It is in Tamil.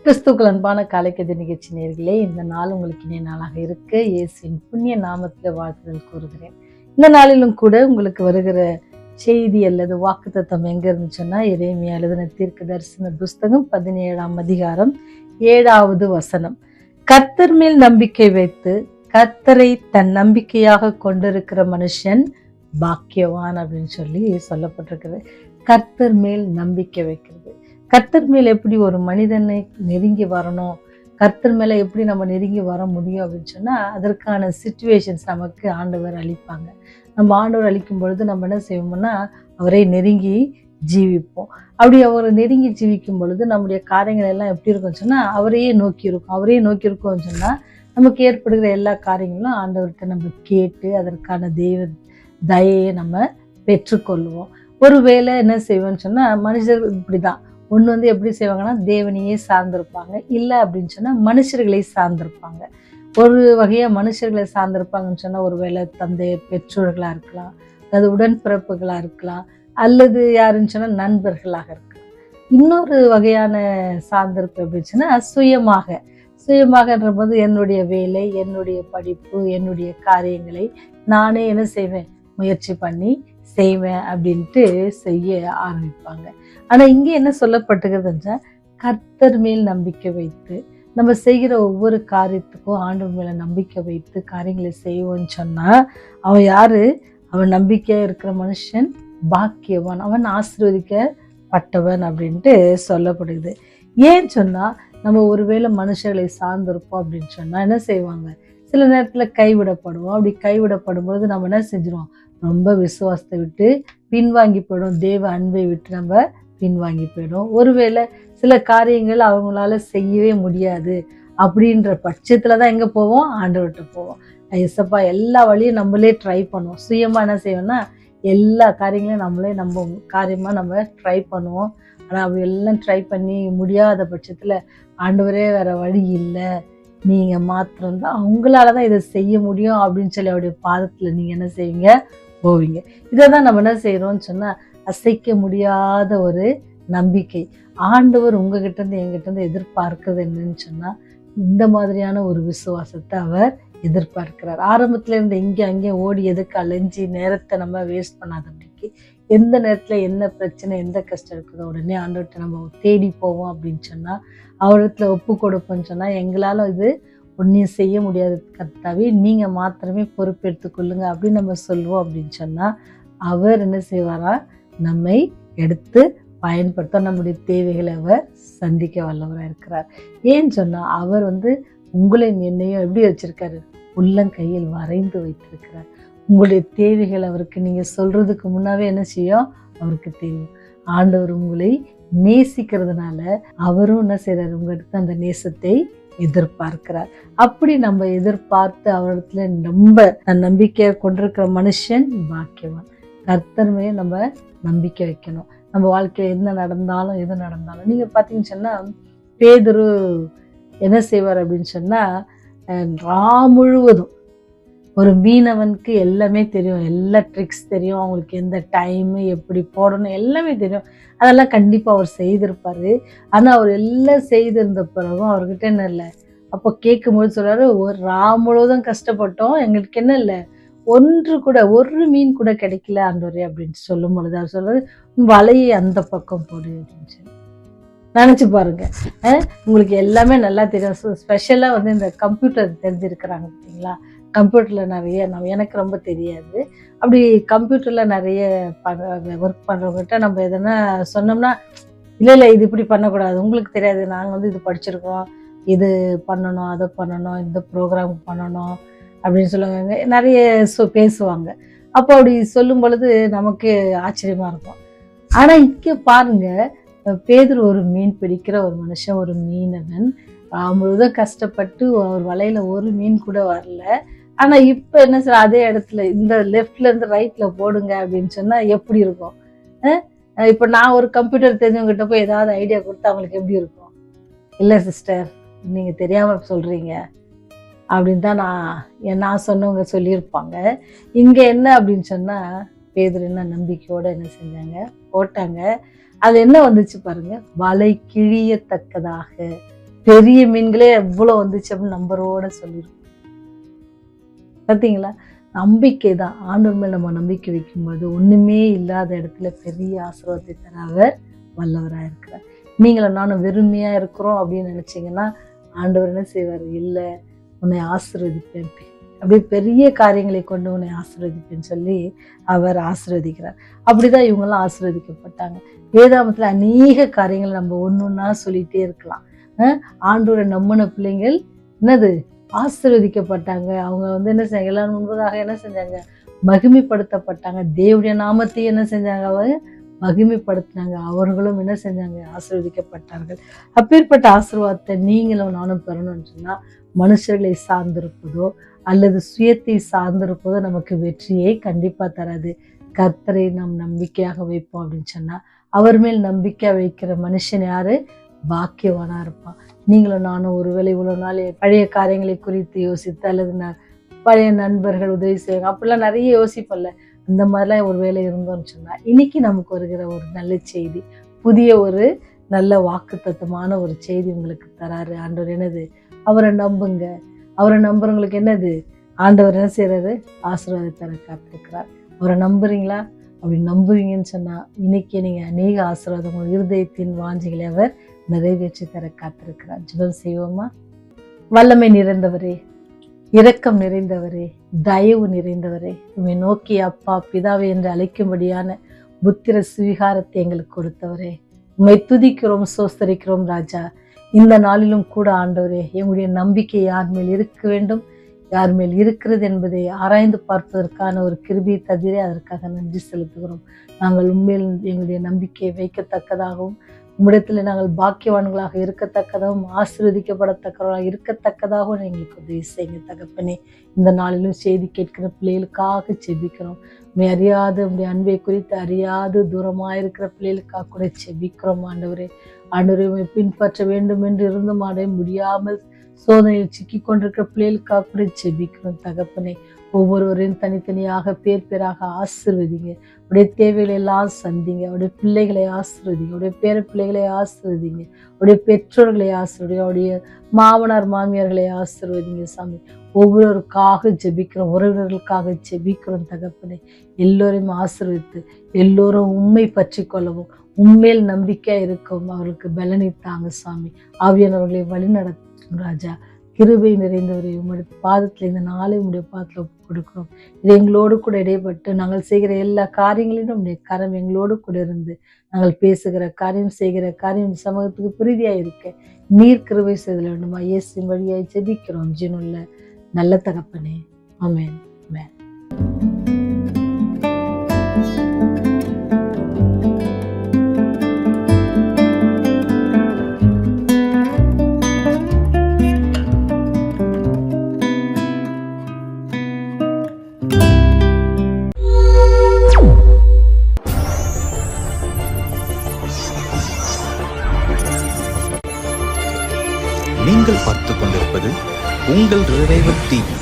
கிறிஸ்துக்கள் அன்பான காலைக்கதிர் நிகழ்ச்சி நேயர்களே, இந்த நாள் உங்களுக்கு இனிய நாளாக இருக்க இயேசுவின் புண்ணிய நாமத்தில் வாழ்த்துதல் கூறுகிறேன். இந்த நாளிலும் கூட உங்களுக்கு வருகிற செய்தி அல்லது வாக்குத்தத்தம் எங்க இருந்துச்சுன்னா, எரேமியா எழுதின தீர்க்க தரிசன புஸ்தகம் 17ஆம் அதிகாரம் 7வது வசனம். கர்த்தர் மேல் நம்பிக்கை வைத்து கர்த்தரை தன் நம்பிக்கையாக கொண்டிருக்கிற மனுஷன் பாக்கியவான் அப்படின்னு சொல்லி சொல்லப்பட்டிருக்கிறது. கர்த்தர் மேல் நம்பிக்கை வைக்கிறது. கர்த்தர் மேல் எப்படி ஒரு மனிதனை நெருங்கி வரணும், கர்த்தர் மேல எப்படி நம்ம நெருங்கி வர முடியும் அப்படின்னு சொன்னா, அதற்கான சிச்சுவேஷன்ஸ் நமக்கு ஆண்டவர் அளிப்பாங்க. நம்ம ஆண்டவர் அளிக்கும் பொழுது நம்ம என்ன செய்வோம்னா, அவரை நெருங்கி ஜீவிப்போம். அப்படி அவரை நெருங்கி ஜீவிக்கும் பொழுது நம்முடைய காரியங்கள் எல்லாம் எப்படி இருக்கும்னு சொன்னா, அவரையே நோக்கி இருக்கும்னு சொன்னா, நமக்கு ஏற்படுகிற எல்லா காரியங்களும் ஆண்டவர்கிட்ட நம்ம கேட்டு அதற்கான தெய்வ தயையை நம்ம பெற்றுக்கொள்வோம். ஒருவேளை என்ன செய்வோம்னு சொன்னா, மனுஷர்கள் இப்படிதான் ஒன்று எப்படி செய்வாங்கன்னா, தேவனையே சார்ந்திருப்பாங்க. இல்லை அப்படின்னு சொன்னால் மனுஷர்களை சார்ந்திருப்பாங்க. ஒரு வகையாக மனுஷர்களை சார்ந்திருப்பாங்கன்னு சொன்னால், ஒரு வேளை தந்தை பெற்றோர்களாக இருக்கலாம், அது உடன்பிறப்புகளாக இருக்கலாம், அல்லது யாருன்னு சொன்னால் நண்பர்களாக இருக்கலாம். இன்னொரு வகையான சார்ந்திருப்பு அப்படின்னு சொன்னால் சுயமாகன்ற போது என்னுடைய வேலை, என்னுடைய படிப்பு, என்னுடைய காரியங்களை நானே என்ன செய்வேன், முயற்சி பண்ணி செய்வேன் அப்படின்ட்டு செய்ய ஆரம்பிப்பாங்க. ஆனா இங்க என்ன சொல்லப்பட்டுகிறதுன்னா, கர்த்தர் மேல் நம்பிக்கை வைத்து நம்ம செய்கிற ஒவ்வொரு காரியத்துக்கும் ஆண்டவர் மேல நம்பிக்கை வைத்து காரியங்களை செய்வோம்னு சொன்னா, அவன் யாரு? அவன் நம்பிக்கையா இருக்கிற மனுஷன் பாக்கியவான், அவன் ஆசீர்வதிக்கப்பட்டவன் அப்படின்ட்டு சொல்லப்படுது. ஏன் சொன்னா, நம்ம ஒருவேளை மனுஷர்களை சார்ந்திருப்போம் அப்படின்னு சொன்னா என்ன செய்வாங்க, சில நேரத்துல கைவிடப்படுவோம். அப்படி கைவிடப்படும் பொழுது நம்ம என்ன செஞ்சிருவோம், ரொம்ப விசுவாசத்தை விட்டு பின்வாங்கி போயிடும், தேவ அன்பை விட்டு நம்ம பின்வாங்கி போயிடும். ஒருவேளை சில காரியங்கள் அவங்களால செய்யவே முடியாது அப்படின்ற பட்சத்துலதான் எங்க போவோம், ஆண்டவர்கிட்ட போவோம். எசப்பா எல்லா வழியும் நம்மளே ட்ரை பண்ணுவோம். சுயமா என்ன செய்வோம்னா, எல்லா காரியங்களையும் நம்ம காரியமா நம்ம ட்ரை பண்ணுவோம். ஆனா அப்படி எல்லாம் ட்ரை பண்ணி முடியாத பட்சத்துல, ஆண்டவரே வேற வழி இல்லை, நீங்க மாத்திரம்தான், அவங்களாலதான் இதை செய்ய முடியும் அப்படின்னு சொல்லி அவருடைய பாதத்துல நீங்க என்ன செய்வீங்க, போவீங்க. இதைதான் நம்ம என்ன செய்யறோம்னு சொன்னா, அசைக்க முடியாத ஒரு நம்பிக்கை. ஆண்டவர் உங்ககிட்ட இருந்து எங்கிட்ட இருந்து எதிர்பார்க்கிறது என்னன்னு சொன்னா, இந்த மாதிரியான ஒரு விசுவாசத்தை அவர் எதிர்பார்க்கிறார். ஆரம்பத்துல இருந்து இங்கே அங்கே ஓடி எதுக்கு அலைஞ்சி நேரத்தை நம்ம வேஸ்ட் பண்ணாதபடிக்கு, எந்த நேரத்துல என்ன பிரச்சனை எந்த கஷ்டம் இருக்குதோ உடனே ஆண்டவர்கிட்ட நம்ம தேடி போவோம் அப்படின்னு சொன்னா, அவரிடத்துல ஒப்பு கொடுப்போம்னு சொன்னா, எங்களால இது ஒன்றையும் செய்ய முடியாது கர்த்தாவே, நீங்க மாத்திரமே பொறுப்பெடுத்துக் கொள்ளுங்க அப்படின்னு நம்ம சொல்லுவோம் அப்படின்னு சொன்னா, அவர் என்ன செய்வாரா, நம்மை எடுத்து பயன்படுத்த நம்முடைய தேவைகளை அவர் சந்திக்க வல்லவராக இருக்கிறார். ஏன்னு சொன்னா, அவர் உங்களையும் என்னையும் எப்படி வச்சிருக்காரு, உள்ளங்கையில் வரைந்து வைத்திருக்கிறார். உங்களுடைய தேவைகள் அவருக்கு நீங்க சொல்றதுக்கு முன்னாவே என்ன செய்யும், அவருக்கு தெரியும். ஆண்டவர் உங்களை நேசிக்கிறதுனால அவரும் என்ன செய்யறாரு, உங்ககிட்ட அந்த நேசத்தை எதிர்பார்க்கிறார். அப்படி நம்ம எதிர்பார்த்து அவரிடத்துல ரொம்ப நம்பிக்கையை கொண்டிருக்கிற மனுஷன் பாக்கியவான். கர்த்தர்மே நம்ம நம்பிக்கை வைக்கணும். நம்ம வாழ்க்கையில என்ன நடந்தாலும் எது நடந்தாலும், நீங்க பாத்தீங்கன்னு சொன்னா, பேதுரு என்ன செய்வார் அப்படின்னு சொன்னா, முழுவதும் ஒரு மீனவனுக்கு எல்லாமே தெரியும், எல்லா ட்ரிக்ஸ் தெரியும், அவங்களுக்கு எந்த டைமு எப்படி போடணும் எல்லாமே தெரியும். அதெல்லாம் கண்டிப்பா அவர் செய்திருப்பாரு. ஆனா அவர் எல்லாம் செய்திருந்த பிறகும் அவர்கிட்ட என்ன இல்லை. அப்போ கேட்கும்போது சொல்றாரு, ஒரு முழுவதும் கஷ்டப்பட்டோம், எங்களுக்கு என்ன இல்லை, ஒரு மீன் கூட கிடைக்கல ஆண்டவரே அப்படின்னு சொல்லும் பொழுது அவர் சொல்றாரு, வலையை அந்த பக்கம் போடு அப்படின்னு சொல்லி. நினைச்சு பாருங்க, உங்களுக்கு எல்லாமே நல்லா தெரியும். ஸ்பெஷலா இந்த கம்ப்யூட்டர் தெரிஞ்சிருக்கிறாங்க பார்த்தீங்களா, கம்ப்யூட்டர்ல நிறைய எனக்கு ரொம்ப தெரியாது. அப்படி கம்ப்யூட்டர்ல நிறைய ஒர்க் பண்றவங்ககிட்ட நம்ம எதனா சொன்னோம்னா, இல்லை இது இப்படி பண்ணக்கூடாது, உங்களுக்கு தெரியாது, நாங்கள் இது படிச்சிருக்கோம், இது பண்ணணும் அதை பண்ணணும், இந்த ப்ரோக்ராம் பண்ணணும் அப்படின்னு சொல்லுவாங்க, நிறைய பேசுவாங்க. அப்போ அப்படி சொல்லும் பொழுது நமக்கு ஆச்சரியமா இருக்கும். ஆனா இங்க பாருங்க, பேதுரு ஒரு மீன் பிடிக்கிற ஒரு மனுஷன், ஒரு மீனவன், முழுவதும் கஷ்டப்பட்டு ஒரு வலையில ஒரு மீன் கூட வரல. ஆனா இப்ப என்ன சொல்ற, அதே இடத்துல இந்த லெஃப்ட்ல இருந்து ரைட்ல போடுங்க அப்படின்னு சொன்னா எப்படி இருக்கும்? இப்ப நான் ஒரு கம்ப்யூட்டர் தெரிஞ்சவங்ககிட்ட போய் ஏதாவது ஐடியா கொடுத்தா அவங்களுக்கு எப்படி இருக்கும், இல்லை சிஸ்டர் நீங்க தெரியாம சொல்றீங்க அப்படின்னு தான் நான் சொன்னவங்க சொல்லியிருப்பாங்க. இங்க என்ன அப்படின்னு சொன்னா, பேதுரு என்ன நம்பிக்கையோட என்ன செஞ்சாங்க, போட்டாங்க. அது என்ன வந்துச்சு பாருங்க, வலை கிழியத்தக்கதாக பெரிய மீன்களே எவ்வளவு வந்துச்சு அப்படின்னு நம்பரோட சொல்லிடும். பார்த்தீங்களா? நம்பிக்கை தான். ஆண்டவர் மேல் நம்ம நம்பிக்கை வைக்கும்போது ஒண்ணுமே இல்லாத இடத்துல பெரிய ஆசீர்வாதத்தை தர அவர் வல்லவராக இருக்கிறார். நீங்களும் நானும் வெறுமையா இருக்கிறோம் அப்படின்னு நினைச்சீங்கன்னா ஆண்டவர் என்ன செய்வார்? இல்லை, உன்னை ஆசீர்வதிப்பேன், அப்படியே பெரிய காரியங்களை கொண்டு உன்னை ஆசீர்வதிப்பேன்னு சொல்லி அவர் ஆசீர்வதிக்கிறார். அப்படிதான் இவங்கெல்லாம் ஆசீர்வதிக்கப்பட்டாங்க. வேதாமத்துல அநேக காரியங்களை நம்ம ஒன்னொன்னா சொல்லிட்டே இருக்கலாம். ஆண்டவரை நம்பின பிள்ளைங்கள் என்னது ஆசீர்வதிக்கப்பட்டாங்க. அவங்க என்ன செஞ்சாங்க? எல்லாரும் முன்பதாக என்ன செஞ்சாங்க? மகிமைப்படுத்தப்பட்டாங்க. தேவனுடைய நாமத்தை என்ன செஞ்சாங்க? அவங்க மகிமைப்படுத்தினாங்க. அவர்களும் என்ன செஞ்சாங்க? ஆசீர்வதிக்கப்பட்டார்கள். அப்பேற்பட்ட ஆசீர்வாதத்தை நீங்களும் நானும் பெறணும்னு சொன்னா மனுஷர்களை சார்ந்திருப்பதோ அல்லது சுயத்தை சார்ந்திருப்பதோ நமக்கு வெற்றியை கண்டிப்பா தராது. கர்த்தரை நாம் நம்பிக்கையாக வைப்போம் அப்படின்னு சொன்னா அவர் மேல் நம்பிக்கை வைக்கிற மனுஷன் யாரு? பாக்கியவானா இருப்பான். நீங்களும் நானும் ஒருவேளை இவ்வளவு நாள் பழைய காரியங்களை குறித்து யோசித்து அல்லது பழைய நண்பர்கள் உதவி செய்வாங்க அப்படிலாம் நிறைய யோசிப்பல்ல, அந்த மாதிரிலாம் ஒரு வேலை இருந்தோம்னு சொன்னா இன்னைக்கு நமக்கு வருகிற ஒரு நல்ல செய்தி, புதிய ஒரு நல்ல வாக்குத்தத்தமான ஒரு செய்தி உங்களுக்கு தராரு ஆண்டவர். என்னது? அவரை நம்புங்க. அவரை நம்புறவங்களுக்கு என்னது? ஆண்டவர் என்ன செய்யறாரு? ஆசீர்வாதத்தை தர காத்திருக்கிறார். அவரை நம்புறீங்களா? அப்படி நம்புவீங்கன்னு சொன்னா இன்னைக்கு நீங்க அநேக ஆசீர்வாதம் உங்கள் இருதயத்தின் வாஞ்சிகளை அவர் நிறைவேற்றி தர காத்திருக்கிறார். ஜெபம் செய்வோமா? வல்லமை நிறைந்தவரே, இரக்கம் நிறைந்தவரே, தயவு நிறைந்தவரே, உம்மை நோக்கி அப்பா பிதாவே என்று அழைக்கும்படியான புத்திர சுவிகாரத்தை எங்களுக்கு கொடுத்தவரே, உம்மை துதிக்கிறோம், சோஸ்தரிக்கிறோம் ராஜா. இந்த நாளிலும் கூட ஆண்டவரே, எங்களுடைய நம்பிக்கை யார் மேல் இருக்க வேண்டும், யார் மேல் இருக்கிறது என்பதை ஆராய்ந்து பார்ப்பதற்கான ஒரு கிருபையை தவிர அதற்காக நன்றி செலுத்துகிறோம். நாங்கள் உண்மையில் எங்களுடைய நம்பிக்கையை வைக்கத்தக்கதாகவும் உம்மிடத்துல நாங்கள் பாக்கியவான்களாக இருக்கத்தக்கதாகவும் ஆசீர்வதிக்கப்படத்தக்கவர்களாக இருக்கத்தக்கதாகவும் எங்களுக்கு உதவி செய்யுங்க தகப்பனே. இந்த நாளிலும் செய்தி கேட்கிற பிள்ளைகளுக்காக செபிக்கிறோம். உண்மை அறியாத உடைய அன்பை குறித்து அறியாது தூரமாயிருக்கிற பிள்ளைகளுக்காக கூட செபிக்கிறோம் ஆண்டவரே. ஆண்டவரை உம்மை பின்பற்ற வேண்டும் என்று இருந்தும் அடைய முடியாமல் சோதனையில் சிக்கி கொண்டிருக்கிற பிள்ளைகளுக்காக கூட செபிக்கிறோம் தகப்பனே. ஒவ்வொருவரையும் தனித்தனியாக பேர் பேராக ஆசீர்வதிங்க. உடைய தேவைகளை எல்லாம் சந்திங்க. அவருடைய பிள்ளைகளை ஆசீர்வதிங்க. அவருடைய பேர பிள்ளைகளை ஆசீர்வதிங்க. அவருடைய பெற்றோர்களை ஆசீர்வதிங்க. அவருடைய மாமனார் மாமியார்களை ஆசீர்வதிங்க சாமி. ஒவ்வொருவருக்காக ஜெபிக்கிறோம், உறவினர்களுக்காக ஜெபிக்கிறோம் தகப்பனே. எல்லோரையும் ஆசீர்வதித்து எல்லோரும் உண்மை பற்றி கொள்ளவும் உண்மையில் நம்பிக்கையா இருக்கவும் அவர்களுக்கு பலனை தாங்க சாமி. ஆவியானவர்களை வழி நடத்தும் ராஜா. கிருபை நிறைந்தவரை உங்களுடைய பாதத்தில் இந்த நாளை உங்களுடைய பாதத்தில் கொடுக்கிறோம். இது எங்களோடு கூட இடைப்பட்டு நாங்கள் செய்கிற எல்லா காரியங்களிலும் உங்களுடைய கரம் எங்களோடு கூட இருந்து நாங்கள் பேசுகிற காரியம் செய்கிற காரியம் சமூகத்துக்கு பிரீதியாக இருக்க நீர் கிருபை செய்தல் வேண்டுமா? இயேசுவின் வழியாய் ஜெபிக்கிறோம் ஜீவனுள்ள நல்ல தகப்பனே. ஆமென். ஆமென். நீங்கள் பார்த்துக் கொண்டிருப்பது உங்கள் ரிவைவல் டிவி.